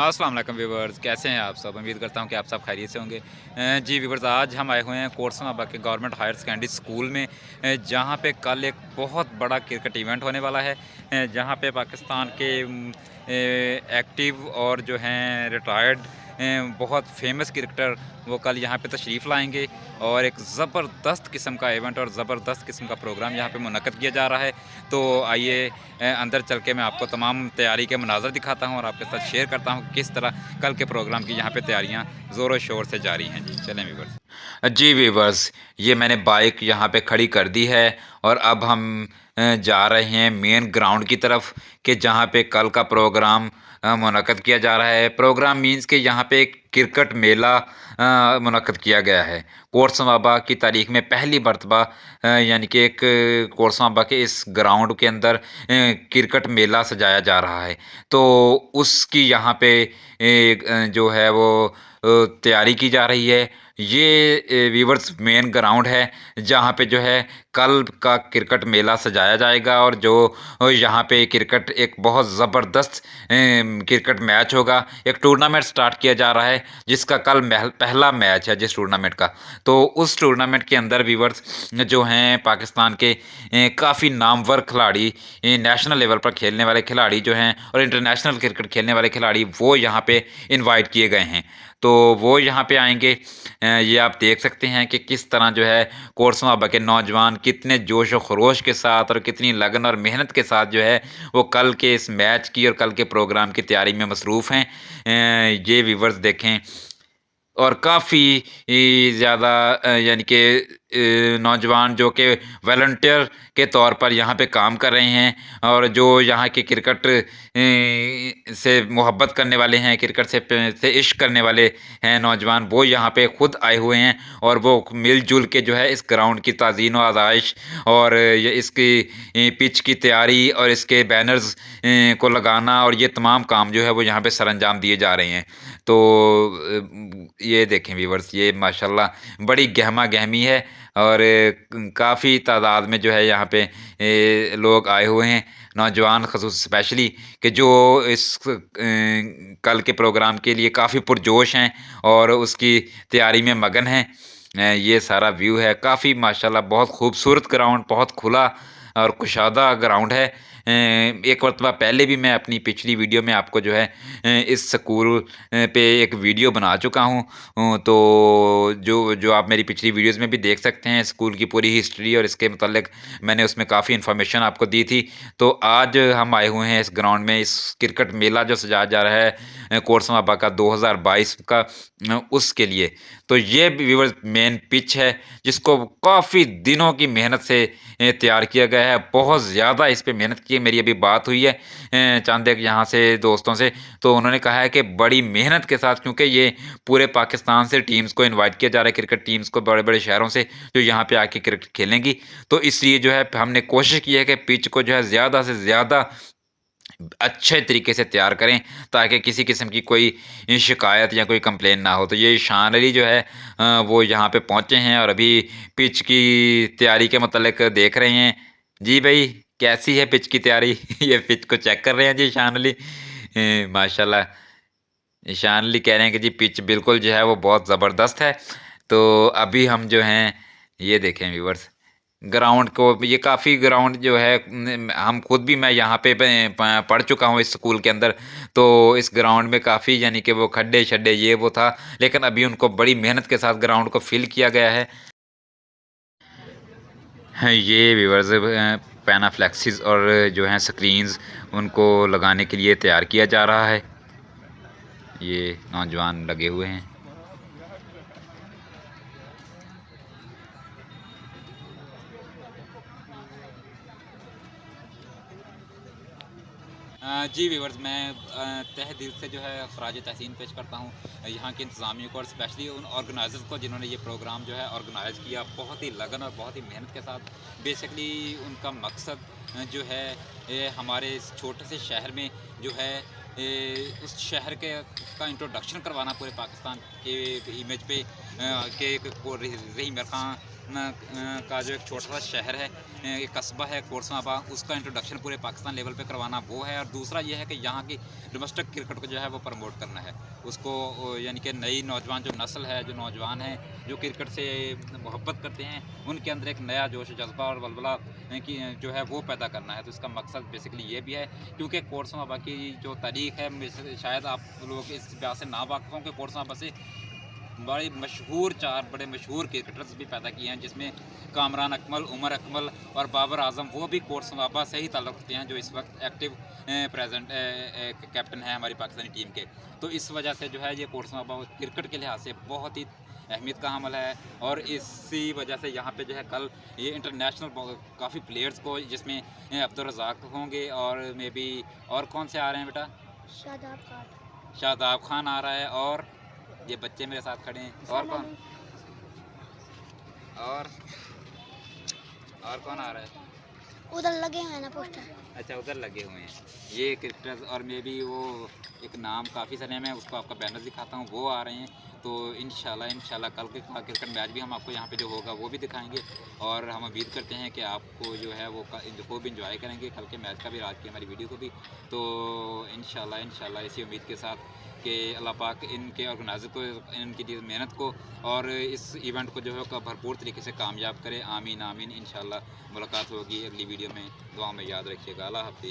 अस्सलाम वालेकुम व्यूवर्स, कैसे हैं आप सब? उम्मीद करता हूं कि आप सब खैरियत से होंगे। जी व्यूवर्स, आज हम आए हुए हैं कोर्सनाबा के गवर्नमेंट हायर सेकेंडरी स्कूल में, जहां पे कल एक बहुत बड़ा क्रिकेट इवेंट होने वाला है, जहां पे पाकिस्तान के एक्टिव और जो हैं रिटायर्ड बहुत फेमस क्रिकेटर वो कल यहाँ पे तशरीफ़ लाएंगे और एक ज़बरदस्त किस्म का इवेंट और ज़बरदस्त किस्म का प्रोग्राम यहाँ पे मुनक्कद किया जा रहा है। तो आइए अंदर चल के मैं आपको तमाम तैयारी के मनाज़र दिखाता हूँ और आपके साथ शेयर करता हूँ कि किस तरह कल के प्रोग्राम की यहाँ पे तैयारियाँ ज़ोरों शोर से जारी हैं। जी चलें व्यूवर्स। जी व्यूवर्स, ये मैंने बाइक यहाँ पे खड़ी कर दी है और अब हम जा रहे हैं मेन ग्राउंड की तरफ कि जहाँ पे कल का प्रोग्राम मुनक्कद किया जा रहा है। प्रोग्राम मीन्स कि यहाँ पे एक क्रिकेट मेला मुनक्कद किया गया है। कोर्सनाबा की तारीख में पहली मरतबा यानी कि एक कोर्सनाबा के इस ग्राउंड के अंदर क्रिकेट मेला सजाया जा रहा है। तो उसकी यहाँ पे जो है वो तैयारी की जा रही है। ये वीवर्स मेन ग्राउंड है जहाँ पे जो है कल का क्रिकेट मेला सजाया जाएगा और जो यहाँ पे क्रिकेट एक बहुत ज़बरदस्त क्रिकेट मैच होगा। एक टूर्नामेंट स्टार्ट किया जा रहा है जिसका कल पहला मैच है जिस टूर्नामेंट का। तो उस टूर्नामेंट के अंदर वीवर्स जो हैं पाकिस्तान के काफ़ी नामवर खिलाड़ी, नेशनल लेवल पर खेलने वाले खिलाड़ी जो हैं और इंटरनेशनल क्रिकेट खेलने वाले खिलाड़ी वो यहाँ पे इनवाइट किए गए हैं। तो वो यहाँ पे आएंगे। ये आप देख सकते हैं कि किस तरह जो है कोर्सनाबा के नौजवान कितने जोश और खरोश के साथ और कितनी लगन और मेहनत के साथ जो है वो कल के इस मैच की और कल के प्रोग्राम की तैयारी में मसरूफ़ हैं। ये व्यूवर्स देखें और काफ़ी ज़्यादा यानी कि नौजवान जो कि वॉलंटियर के तौर पर यहाँ पे काम कर रहे हैं और जो यहाँ के क्रिकेट से मोहब्बत करने वाले हैं, क्रिकेट से इश्क करने वाले हैं नौजवान, वो यहाँ पे खुद आए हुए हैं और वो मिलजुल के जो है इस ग्राउंड की ताज़ीन व आज़ाइश और ये इसकी पिच की तैयारी और इसके बैनर्स को लगाना और ये तमाम काम जो है वो यहाँ पे सरअंजाम दिए जा रहे हैं। तो ये देखें व्यूवर्स, ये माशाल्लाह बड़ी गहमा गहमी है और काफ़ी तादाद में जो है यहाँ पे लोग आए हुए हैं, नौजवान खसूस स्पेशली कि जो इस कल के प्रोग्राम के लिए काफ़ी पुरजोश हैं और उसकी तैयारी में मगन हैं। ये सारा व्यू है, काफ़ी माशाल्लाह बहुत खूबसूरत ग्राउंड, बहुत खुला और कुशादा ग्राउंड है। एक मरतबा पहले भी मैं अपनी पिछली वीडियो में आपको जो है इस स्कूल पे एक वीडियो बना चुका हूँ। तो जो जो आप मेरी पिछली वीडियोज़ में भी देख सकते हैं, स्कूल की पूरी हिस्ट्री और इसके मुतल्लिक मैंने उसमें काफ़ी इन्फॉर्मेशन आपको दी थी। तो आज हम आए हुए हैं इस ग्राउंड में, इस क्रिकेट मेला जो सजाया जा रहा है कोर्सनाबा का 2022 का, उसके लिए। तो ये व्यूअर्स मेन पिच है जिसको काफ़ी दिनों की मेहनत से तैयार किया गया है। बहुत ज़्यादा इस पे मेहनत की है। मेरी अभी बात हुई है चंद एक यहाँ से दोस्तों से, तो उन्होंने कहा है कि बड़ी मेहनत के साथ, क्योंकि ये पूरे पाकिस्तान से टीम्स को इनवाइट किया जा रहा है, क्रिकेट टीम्स को बड़े-बड़े शहरों से जो यहाँ पे आके क्रिकेट खेलेंगी। तो इसलिए जो है हमने कोशिश की है कि पिच को जो है ज़्यादा से ज़्यादा अच्छे तरीके से तैयार करें ताकि किसी किस्म की कोई शिकायत या कोई कंप्लेन ना हो। तो ये शान अली जो है वो यहाँ पे पहुँचे हैं और अभी पिच की तैयारी के मतलब देख रहे हैं। जी भाई, कैसी है पिच की तैयारी? ये पिच को चेक कर रहे हैं जी शान अली। माशाल्लाह, शान अली कह रहे हैं कि जी पिच बिल्कुल जो है वो बहुत ज़बरदस्त है। तो अभी हम जो हैं ये देखें व्यूवर्स, ग्राउंड को, ये काफ़ी ग्राउंड जो है हम खुद भी, मैं यहाँ पे पढ़ चुका हूँ इस स्कूल के अंदर। तो इस ग्राउंड में काफ़ी यानी कि वो खड्डे शड्डे ये वो था, लेकिन अभी उनको बड़ी मेहनत के साथ ग्राउंड को फिल किया गया है। ये व्यूअर्स पैनाफ्लेक्सिस और जो हैं स्क्रीन्स उनको लगाने के लिए तैयार किया जा रहा है। ये नौजवान लगे हुए हैं। जी व्यूवर्स, मैं तहे दिल से जो है ख़राज तहसीन पेश करता हूँ यहाँ के इंतज़ामिया को और स्पेशली उन ऑर्गेनाइज़र्स को जिन्होंने ये प्रोग्राम जो है ऑर्गेनाइज़ किया बहुत ही लगन और बहुत ही मेहनत के साथ। बेसिकली उनका मकसद जो है हमारे इस छोटे से शहर में जो है उस शहर के का इंट्रोडक्शन करवाना पूरे पाकिस्तान के इमेज पे, कि रही मेर खां का जो एक छोटा सा शहर है, एक कस्बा है कोर्समाबा, उसका इंट्रोडक्शन पूरे पाकिस्तान लेवल पे करवाना वो है। और दूसरा ये है कि यहाँ की डोमेस्टिक क्रिकेट को जो है वो प्रमोट करना है उसको, यानी कि नई नौजवान जो नस्ल है, जो नौजवान हैं जो क्रिकेट से मोहब्बत करते हैं, उनके अंदर एक नया जोश जज्बा और वलवला कि जो है वो पैदा करना है। तो इसका मकसद बेसिकली ये भी है, क्योंकि कोर्समाबा की जो तारीख है शायद आप लोग इस ब्याह से ना वाकिफ़ हों कि कोर्समाबा से चार बड़े मशहूर क्रिकेटर्स भी पैदा किए हैं, जिसमें कामरान अकमल, उमर अकमल और बाबर आजम, वो भी कोर्समाबा से ही ताल्लुक़ रखते हैं, जो इस वक्त एक्टिव प्रेजेंट कैप्टन है हमारी पाकिस्तानी टीम के। तो इस वजह से जो है ये कोर्समाबा क्रिकेट के लिहाज से बहुत ही अहमियत का हमल है। और इसी वजह से यहाँ पे जो है कल ये इंटरनेशनल काफ़ी प्लेयर्स को, जिसमें अब्दुल रज़ाक होंगे और मे बी और कौन से आ रहे हैं बेटा, शादाब खान आ रहा है, और ये बच्चे मेरे साथ खड़े हैं, और कौन और कौन आ रहा है, उधर लगे हुए हैं ना पोस्टर। अच्छा उधर लगे हुए हैं ये क्रिकेटर्स, और मे बी वो एक नाम काफ़ी सारे मैं उसको आपका बैनर दिखाता हूँ, वो आ रहे हैं। तो इंशाल्लाह कल के क्रिकेट मैच भी हम आपको यहाँ पे जो होगा वो भी दिखाएंगे, और हम उम्मीद करते हैं कि आपको जो है वो खूब इंजॉय करेंगे कल के मैच का भी, आज की हमारी वीडियो को भी। तो इंशाल्लाह इसी उम्मीद के साथ कि अल्लाह पाक इनके ऑर्गेनाइज़र को, इनकी मेहनत को और इस इवेंट को जो है भरपूर तरीके से कामयाब करे। आमीन आमीन। इंशाल्लाह मुलाकात होगी अगली वीडियो में, दुआ में याद रखिएगा। अल्लाह हाफ़िज़।